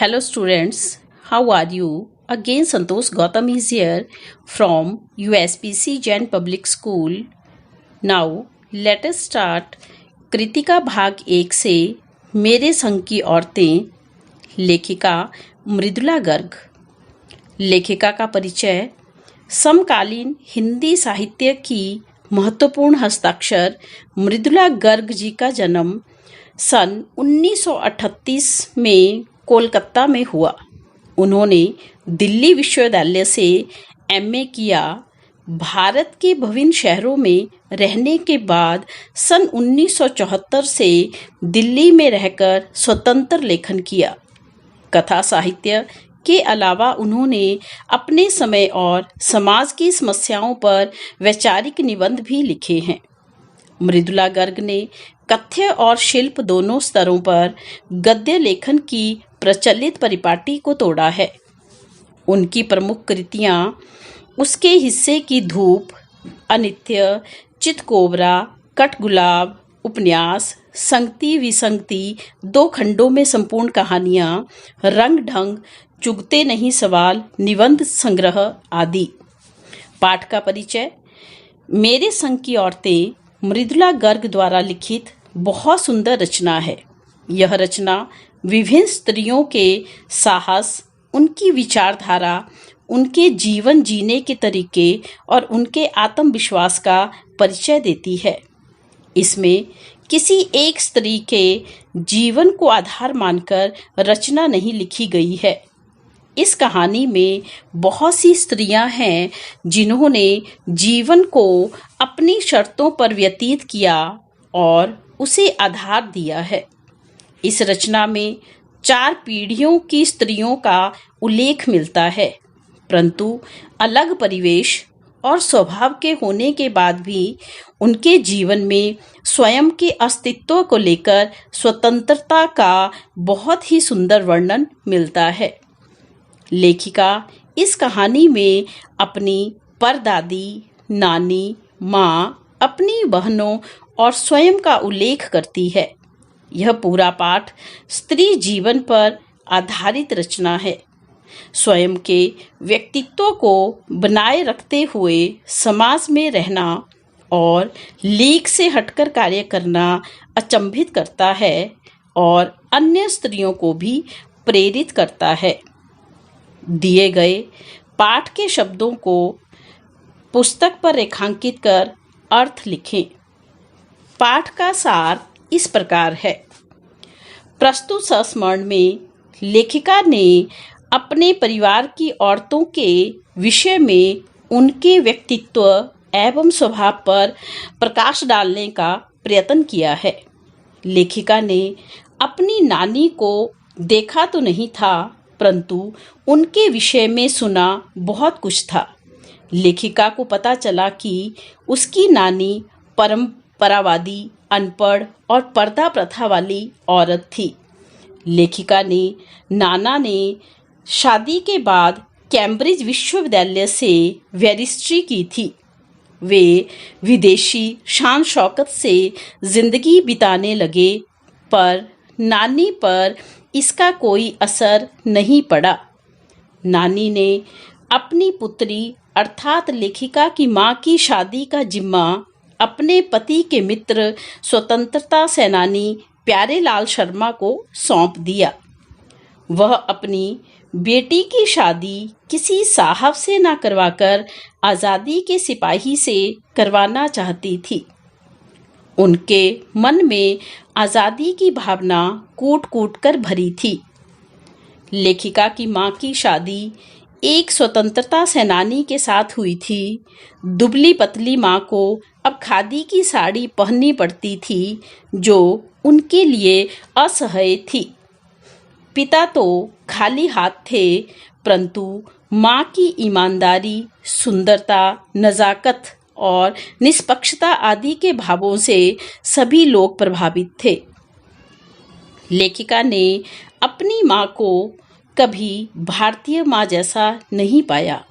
Hello students, how are you? Again Santosh Gautam is here from USPC Jain Public School. Now let us start Kritika भाग 1 से मेरे संग की औरतें। लेखिका मृदुला गर्ग। लेखिका का परिचय। समकालीन हिंदी साहित्य की महत्वपूर्ण हस्ताक्षर मृदुला गर्ग जी का जन्म सन 1938 में कोलकाता में हुआ। उन्होंने दिल्ली विश्वविद्यालय से एमए किया। भारत के विभिन्न शहरों में रहने के बाद सन 1974 से दिल्ली में रहकर स्वतंत्र लेखन किया। कथा साहित्य के अलावा उन्होंने अपने समय और समाज की समस्याओं पर वैचारिक निबंध भी लिखे हैं। मृदुला गर्ग ने कथ्य और शिल्प दोनों स्तरों पर गद्य लेखन की प्रचलित परिपाटी को तोड़ा है। उनकी प्रमुख कृतियां उसके हिस्से की धूप, अनित्य, चितकोबरा, कटगुलाब, उपन्यास, संगति विसंगति, दो खंडों में संपूर्ण कहानियां, रंग ढंग, चुगते नहीं सवाल, निबंध संग्रह आदि। पाठ का परिचय। मेरे संग की औरतें मृदुला गर्ग द्वारा लिखित बहुत सुंदर रचना है। यह रचना विभिन्न स्त्रियों के साहस, उनकी विचारधारा, उनके जीवन जीने के तरीके और उनके आत्मविश्वास का परिचय देती है। इसमें किसी एक स्त्री के जीवन को आधार मानकर रचना नहीं लिखी गई है। इस कहानी में बहुत सी स्त्रियां हैं जिन्होंने जीवन को अपनी शर्तों पर व्यतीत किया और उसे आधार दिया है। इस रचना में 4 पीढ़ियों की स्त्रियों का उल्लेख मिलता है, परंतु अलग परिवेश और स्वभाव के होने के बाद भी उनके जीवन में स्वयं के अस्तित्व को लेकर स्वतंत्रता का बहुत ही सुंदर वर्णन मिलता है। लेखिका इस कहानी में अपनी परदादी, नानी, माँ, अपनी बहनों और स्वयं का उल्लेख करती है। यह पूरा पाठ स्त्री जीवन पर आधारित रचना है। स्वयं के व्यक्तित्व को बनाए रखते हुए समाज में रहना और लीक से हटकर कार्य करना अचंभित करता है और अन्य स्त्रियों को भी प्रेरित करता है। दिए गए पाठ के शब्दों को पुस्तक पर रेखांकित कर अर्थ लिखें। पाठ का सार इस प्रकार है। प्रस्तुत संस्मरण में लेखिका ने अपने परिवार की औरतों के विषय में उनके व्यक्तित्व एवं स्वभाव पर प्रकाश डालने का प्रयत्न किया है। लेखिका ने अपनी नानी को देखा तो नहीं था, परंतु उनके विषय में सुना बहुत कुछ था। लेखिका को पता चला कि उसकी नानी परंपरावादी, अनपढ़ और पर्दा प्रथा वाली औरत थी। लेखिका ने नाना ने शादी के बाद कैम्ब्रिज विश्वविद्यालय से बैरिस्ट्री की थी। वे विदेशी शान शौकत से जिंदगी बिताने लगे, पर नानी पर इसका कोई असर नहीं पड़ा। नानी ने अपनी पुत्री अर्थात लेखिका की मां की शादी का जिम्मा अपने पति के मित्र स्वतंत्रता सेनानी प्यारेलाल शर्मा को सौंप दिया। वह अपनी बेटी की शादी किसी साहब से न करवाकर आज़ादी के सिपाही से करवाना चाहती थी। उनके मन में आज़ादी की भावना कूट कूट कर भरी थी। लेखिका की मां की शादी एक स्वतंत्रता सेनानी के साथ हुई थी। दुबली पतली मां को अब खादी की साड़ी पहननी पड़ती थी, जो उनके लिए असह्य थी। पिता तो खाली हाथ थे, परंतु मां की ईमानदारी, सुंदरता, नज़ाकत और निष्पक्षता आदि के भावों से सभी लोग प्रभावित थे। लेखिका ने अपनी मां को कभी भारतीय मां जैसा नहीं पाया।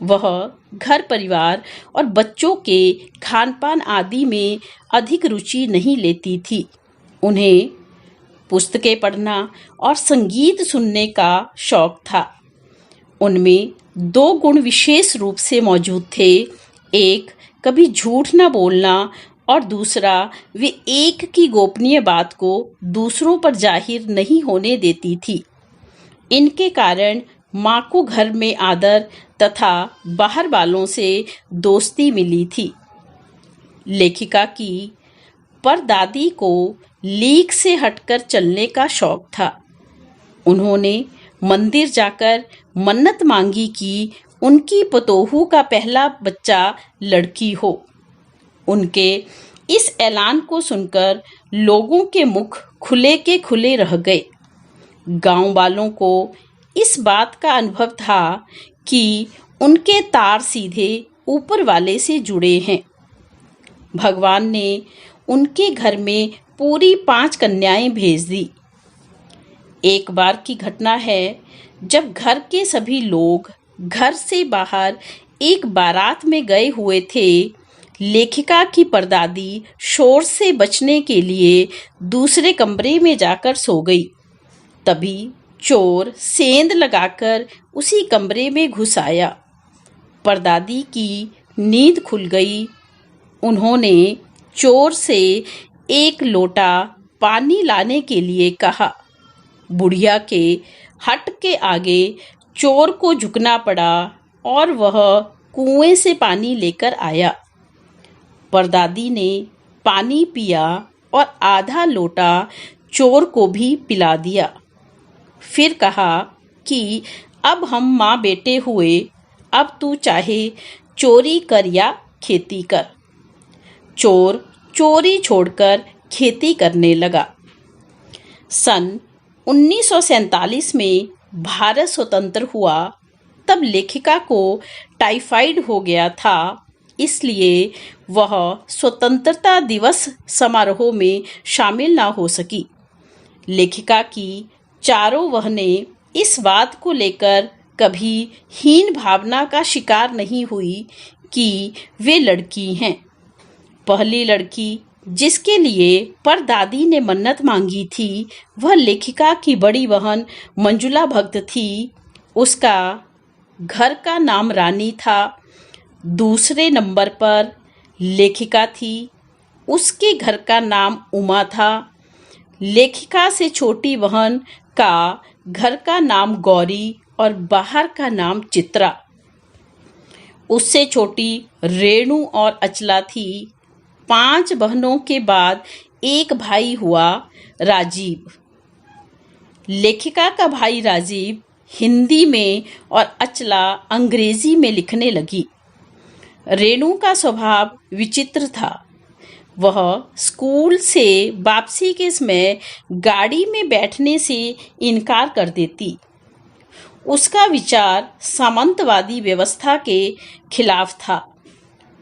वह घर परिवार और बच्चों के खान पान आदि में अधिक रुचि नहीं लेती थी। उन्हें पुस्तकें पढ़ना और संगीत सुनने का शौक था। उनमें 2 गुण विशेष रूप से मौजूद थे। एक, कभी झूठ न बोलना और दूसरा, वे एक की गोपनीय बात को दूसरों पर जाहिर नहीं होने देती थी। इनके कारण माँ को घर में आदर तथा बाहर वालों से दोस्ती मिली थी। लेखिका की परदादी को लीक से हटकर चलने का शौक था। उन्होंने मंदिर जाकर मन्नत मांगी कि उनकी पतोहू का पहला बच्चा लड़की हो। उनके इस ऐलान को सुनकर लोगों के मुख खुले के खुले रह गए। गांव वालों को इस बात का अनुभव था कि उनके तार सीधे ऊपर वाले से जुड़े हैं। भगवान ने उनके घर में पूरी 5 कन्याएं भेज दी। एक बार की घटना है, जब घर के सभी लोग घर से बाहर एक बारात में गए हुए थे। लेखिका की परदादी शोर से बचने के लिए दूसरे कमरे में जाकर सो गई। तभी चोर सेंध लगाकर उसी कमरे में घुस आया। परदादी की नींद खुल गई। उन्होंने चोर से 1 लोटा पानी लाने के लिए कहा। बुढ़िया के हट के आगे चोर को झुकना पड़ा और वह कुएं से पानी लेकर आया। परदादी ने पानी पिया और आधा लोटा चोर को भी पिला दिया। फिर कहा कि अब हम माँ बेटे हुए, अब तू चाहे चोरी कर या खेती कर। चोर चोरी छोड़कर खेती करने लगा। सन 1947 में भारत स्वतंत्र हुआ। तब लेखिका को टाइफाइड हो गया था, इसलिए वह स्वतंत्रता दिवस समारोह में शामिल ना हो सकी। लेखिका की चारों बहनें इस बात को लेकर कभी हीन भावना का शिकार नहीं हुई कि वे लड़की हैं। पहली लड़की जिसके लिए परदादी ने मन्नत मांगी थी, वह लेखिका की बड़ी बहन मंजुला भक्त थी। उसका घर का नाम रानी था। दूसरे नंबर पर लेखिका थी। उसके घर का नाम उमा था। लेखिका से छोटी बहन का घर का नाम गौरी और बाहर का नाम चित्रा। उससे छोटी रेणु और अचला थी। 5 बहनों के बाद एक भाई हुआ, राजीव। लेखिका का भाई राजीव हिंदी में और अचला अंग्रेजी में लिखने लगी। रेणु का स्वभाव विचित्र था। वह स्कूल से वापसी के समय गाड़ी में बैठने से इनकार कर देती। उसका विचार सामंतवादी व्यवस्था के खिलाफ था।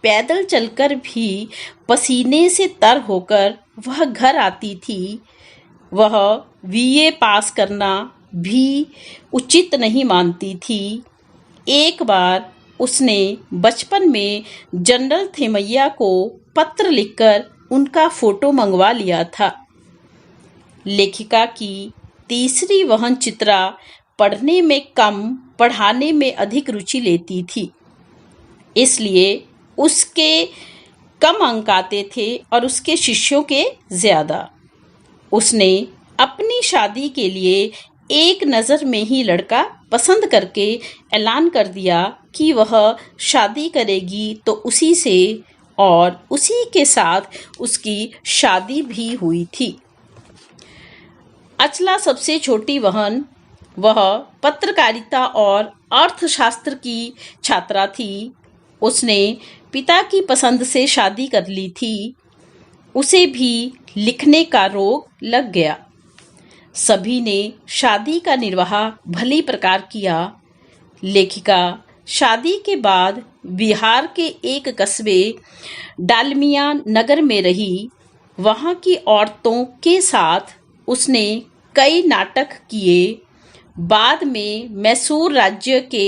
पैदल चलकर भी पसीने से तर होकर वह घर आती थी। वह बीए पास करना भी उचित नहीं मानती थी। एक बार उसने बचपन में जनरल थिमैया को पत्र लिखकर उनका फोटो मंगवा लिया था। लेखिका की तीसरी बहन चित्रा पढ़ने में कम, पढ़ाने में अधिक रुचि लेती थी। इसलिए उसके कम अंक आते थे और उसके शिष्यों के ज़्यादा। उसने अपनी शादी के लिए एक नज़र में ही लड़का पसंद करके ऐलान कर दिया कि वह शादी करेगी तो उसी से, और उसी के साथ उसकी शादी भी हुई थी। अचला सबसे छोटी बहन, वह पत्रकारिता और अर्थशास्त्र की छात्रा थी। उसने पिता की पसंद से शादी कर ली थी। उसे भी लिखने का रोग लग गया। सभी ने शादी का निर्वाह भली प्रकार किया। लेखिका शादी के बाद बिहार के एक कस्बे डालमिया नगर में रही। वहाँ की औरतों के साथ उसने कई नाटक किए। बाद में मैसूर राज्य के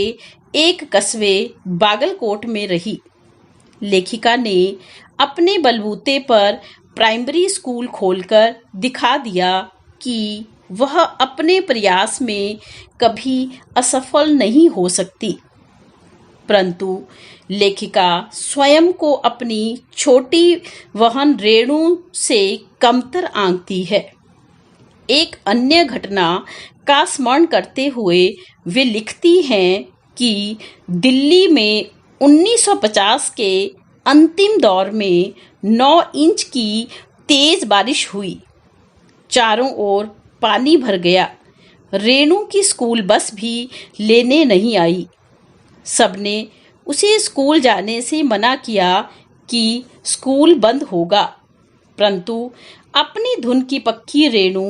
एक कस्बे बागलकोट में रही। लेखिका ने अपने बलबूते पर प्राइमरी स्कूल खोलकर दिखा दिया कि वह अपने प्रयास में कभी असफल नहीं हो सकती, परंतु लेखिका स्वयं को अपनी छोटी बहन रेणु से कमतर आंकती है। एक अन्य घटना का स्मरण करते हुए वे लिखती हैं कि दिल्ली में 1950 के अंतिम दौर में 9 इंच की तेज बारिश हुई। चारों ओर पानी भर गया। रेणु की स्कूल बस भी लेने नहीं आई। सबने उसे स्कूल जाने से मना किया कि स्कूल बंद होगा, परंतु अपनी धुन की पक्की रेणु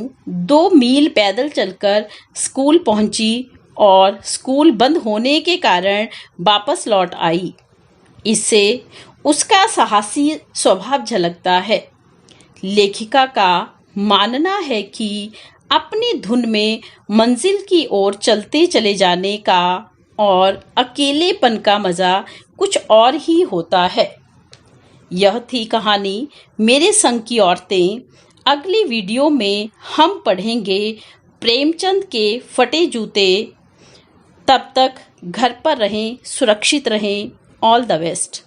2 मील पैदल चलकर स्कूल पहुंची और स्कूल बंद होने के कारण वापस लौट आई। इससे उसका साहसी स्वभाव झलकता है। लेखिका का मानना है कि अपनी धुन में मंजिल की ओर चलते चले जाने का और अकेलेपन का मजा कुछ और ही होता है। यह थी कहानी मेरे संग की औरतें। अगली वीडियो में हम पढ़ेंगे प्रेमचंद के फटे जूते। तब तक घर पर रहें, सुरक्षित रहें। All the best.